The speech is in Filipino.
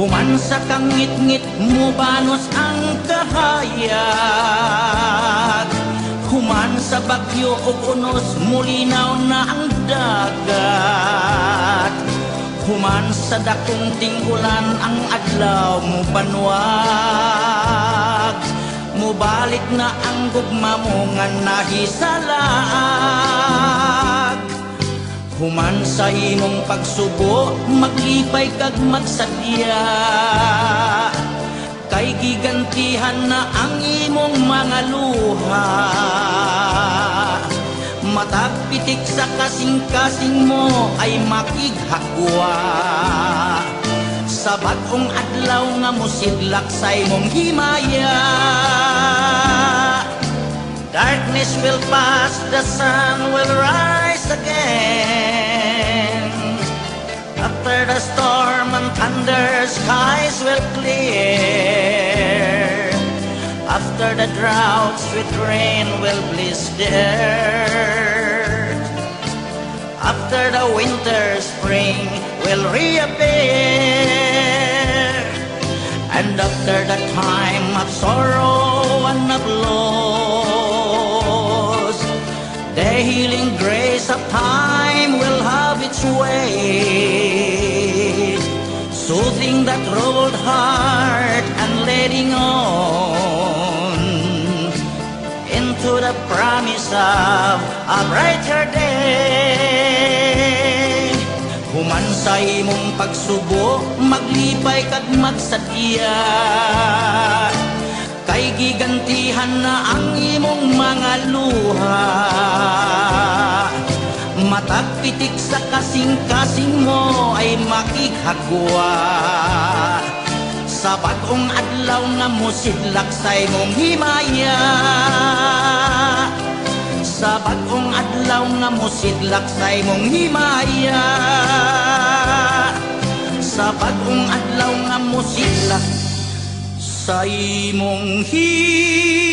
Human sa kangit-ngit mo banos ang kahayag, human sa bagyo o unos mulinaw na ang dagat, human sa dakong ting-ulan ang adlaw mo banwag, mubalik na ang gugma mo nga nahisalag. Human sa imong pagsubo, maglipay kag magsadya, kay gigantihan na ang imong mga luha. Matag pitik sa kasing-kasing mo ay makighakwa, sa bag-ong adlaw nga musidlak sa imong himaya. Darkness will pass, the sun will rise again. After the storm and thunder, skies will clear. After the drought, sweet rain will bliss the earth. After the winter, spring will reappear. And after the time of sorrow and of loss, the healing grace of time will have its way, soothing that troubled heart and leading on into the promise of a brighter day. Human sa imong pagsubo, maglipay kag magsadya, kay gigantihan na ang imong mga luha. Matag pitik sa kasing-kasing mo ay makighagwa, sa bag-ong adlaw nga musidlak sa imong himaya. Sa bag-ong adlaw nga musidlak sa imong himaya. Sa bag-ong adlaw nga musidlak sa imong himaya.